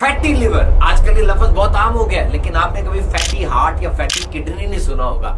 Fatty liver आजकल ये लफ्ज बहुत आम हो गया, लेकिन आपने कभी फैटी हार्ट या फैटी किडनी नहीं सुना होगा।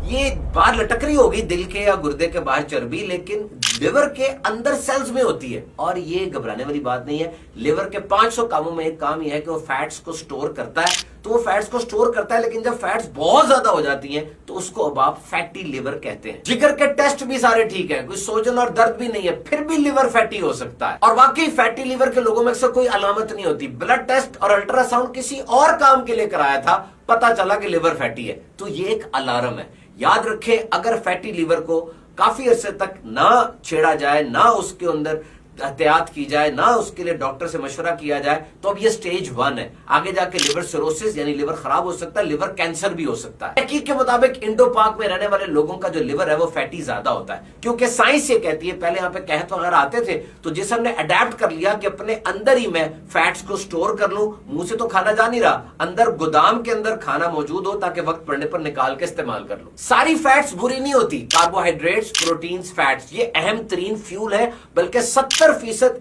ये बाहर लटक रही होगी दिल के या गुर्दे के बाहर चर्बी, लेकिन लिवर के अंदर सेल्स में होती है। और ये घबराने वाली बात नहीं है। लिवर के 500 कामों में एक काम यह है कि वो फैट्स को स्टोर करता है। तो वो फैट्स को स्टोर करता है, लेकिन जब फैट्स बहुत ज्यादा हो जाती हैं तो उसको अब आप फैटी लिवर कहते हैं। जिगर के टेस्ट भी सारे ठीक है, कोई सोजन और दर्द भी नहीं है, फिर भी लिवर फैटी हो सकता है। और वाकई फैटी लिवर के लोगों में अक्सर कोई अलामत नहीं होती। ब्लड टेस्ट और अल्ट्रासाउंड किसी और काम के लिए कराया था, पता चला कि लिवर फैटी है, तो ये एक अलार्म है। याद रखें, अगर फैटी लिवर को काफी अरसे तक ना छेड़ा जाए, ना उसके अंदर एहतियात की जाए, ना उसके लिए डॉक्टर से मशवरा किया जाए, तो अब ये स्टेज 1 है। आगे जाके लिवर सिरोसिस यानी लिवर खराब हो सकता है, लिवर कैंसर भी हो सकता है। तहकीक के मुताबिक इंडो पाक में रहने वाले लोगों का जो लिवर है वो फैटी ज्यादा होता है, क्योंकि साइंस ये कहती है, पहले यहाँ पे कहत वगैरह आते थे तो जिसम ने अडेप्ट कर लिया कि अपने अंदर ही मैं फैट्स को स्टोर कर लूं। मुंह से तो खाना जा नहीं रहा, अंदर गोदाम के अंदर खाना मौजूद हो ताकि वक्त पड़ने पर निकाल के इस्तेमाल कर लूं। सारी फैट्स बुरी नहीं होती। कार्बोहाइड्रेट्स, प्रोटीन्स, फैट्स ये अहम तरीन फ्यूल है, बल्कि 70%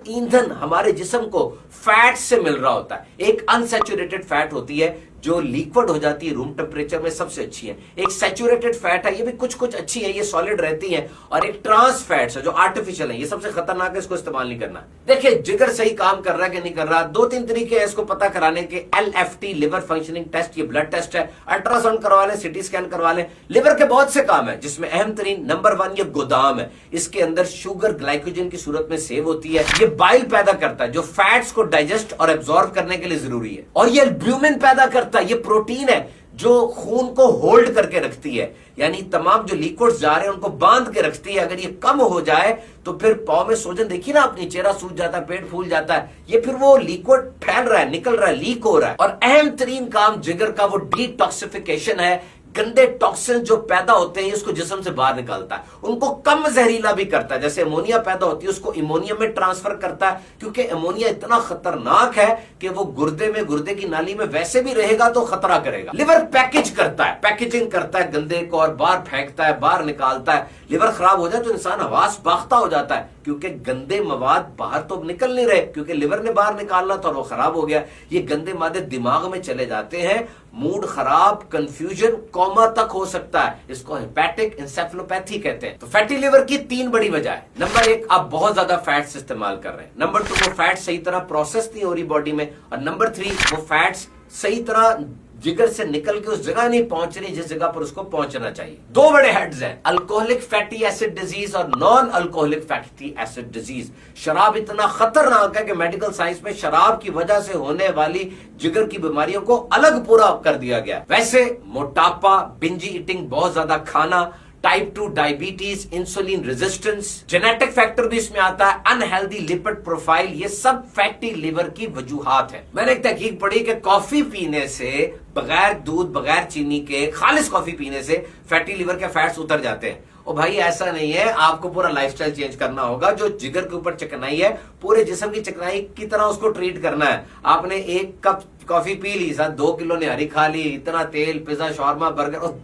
ईंधन हमारे जिस्म को फैट से मिल रहा होता है। एक अनसैचुरेटेड फैट होती है जो लिक्विड हो जाती है रूम टेम्परेचर में, सबसे अच्छी है। एक सैचुरेटेड फैट है, ये भी कुछ कुछ अच्छी है, ये सॉलिड रहती है। और एक ट्रांस फैट्स है जो आर्टिफिशियल है, ये सबसे खतरनाक है, इसको इस्तेमाल नहीं करना। देखिए जिगर सही काम कर रहा है कि नहीं कर रहा, 2-3 तरीके हैं इसको पता कराने के। LFT लिवर फंक्शनिंग टेस्ट, ये ब्लड टेस्ट है। अल्ट्रासाउंड करवा लें, सिटी स्कैन करवा लें। लिवर के बहुत से काम है, जिसमें अहम तरीन नंबर 1 ये गोदाम है। इसके अंदर शुगर ग्लाइकोजन की सूरत में सेव होती है। ये बाइल पैदा करता है जो फैट्स को डाइजेस्ट और एब्जॉर्ब करने के लिए जरूरी है। और ये एल्ब्यूमिन पैदा करता है, ये प्रोटीन है जो खून को होल्ड करके रखती है, यानी तमाम जो लिक्विड्स जा रहे हैं उनको बांध के रखती है। अगर ये कम हो जाए तो फिर पाँव में सोजन, देखिए ना अपनी, चेहरा सूज जाता है, पेट फूल जाता है। ये फिर वो लिक्विड फैल रहा है, निकल रहा है, लीक हो रहा है। और अहम तरीन काम जिगर का वो डिटॉक्सिफिकेशन है। गंदे टॉक्सिन जो पैदा होते हैं उसको जिस्म से बाहर निकालता है, उनको कम जहरीला भी करता है। जैसे अमोनिया पैदा होती है उसको अमोनिया में ट्रांसफर करता है, क्योंकि अमोनिया इतना खतरनाक है कि वो गुर्दे में, गुर्दे की नाली में वैसे भी रहेगा तो खतरा करेगा। लिवर पैकेज करता है, पैकेजिंग करता है गंदे को और बाहर फेंकता है, बाहर निकालता है। लिवर खराब हो जाए तो इंसान हवास बाख्ता हो जाता है, क्योंकि गंदे मवाद बाहर तो निकल नहीं रहे, क्योंकि लिवर ने बाहर निकालना था और वो खराब हो गया। ये गंदे मादे दिमाग में चले जाते हैं, मूड खराब, कंफ्यूजन, कोमा तक हो सकता है। इसको हेपेटिक इंसेफेलोपैथी कहते हैं। तो फैटी लिवर की 3 बड़ी वजह है। नंबर 1, आप बहुत ज्यादा फैट्स इस्तेमाल कर रहे हैं। नंबर 2, वो फैट्स सही तरह प्रोसेस नहीं हो रही बॉडी में। और नंबर 3, वो फैट्स सही तरह जिगर से निकल के उस जगह नहीं पहुंच रही जिस जगह पर उसको पहुंचना चाहिए। 2 बड़े हेड्स हैं, अल्कोहलिक फैटी एसिड डिजीज और non alcoholic fatty acid disease. शराब इतना खतरनाक है कि मेडिकल साइंस में शराब की वजह से होने वाली जिगर की बीमारियों को अलग पूरा कर दिया गया। वैसे मोटापा, बिंजी ईटिंग, बहुत ज्यादा खाना, type 2 diabetes, insulin resistance, genetic factor भी इसमें आता है, अनहेल्दी लिपिड प्रोफाइल, ये सब फैटी लिवर की वजूहात है। मैंने एक तहकीक पढ़ी कि कॉफी पीने से, बगैर दूध, बगैर चीनी के खालिस कॉफी पीने से फैटी लिवर के फैट्स उतर जाते हैं। और भाई ऐसा नहीं है, आपको पूरा लाइफस्टाइल चेंज करना होगा। जो जिगर के ऊपर चिकनाई है, पूरे जिस्म की चिकनाई की तरह उसको ट्रीट करना है। आपने 1 कप कॉफी पी ली, साथ 2 किलो निहारी खा ली, इतना तेल, पिज्जा, शॉर्मा, बर्गर,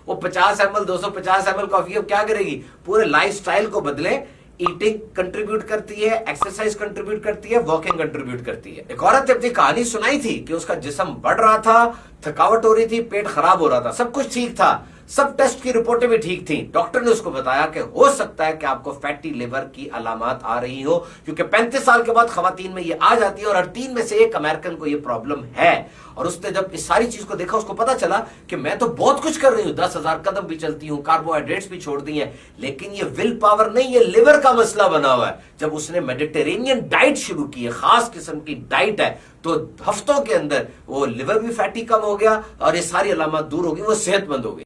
वो 50 ml 250 ml कॉफी अब क्या करेगी? पूरे लाइफस्टाइल को बदले। ईटिंग कंट्रीब्यूट करती है, एक्सरसाइज कंट्रीब्यूट करती है, वॉकिंग कंट्रीब्यूट करती है। एक औरत ने अपनी कहानी सुनाई थी कि उसका जिस्म बढ़ रहा था, थकावट हो रही थी, पेट खराब हो रहा था, सब कुछ ठीक था, सब टेस्ट की रिपोर्टें भी ठीक थी। डॉक्टर ने उसको बताया कि हो सकता है कि आपको फैटी लिवर की अलामत आ रही हो, क्योंकि 35 साल के बाद खवातीन में ये आ जाती है और हर 3 में से 1 अमेरिकन को ये प्रॉब्लम है। और उसने जब इस सारी चीज को देखा, उसको पता चला कि मैं तो बहुत कुछ कर रही हूँ, 10,000 कदम भी चलती हूँ, कार्बोहाइड्रेट्स भी छोड़ दी हैं, लेकिन ये विल पावर नहीं, ये लिवर का मसला बना हुआ है। जब उसने मेडिटेरेनियन डाइट शुरू की है, खास किस्म की डाइट है, तो हफ्तों के अंदर वो लिवर भी फैटी कम हो गया और ये सारी अलामत दूर हो गई, वो सेहतमंद हो गई।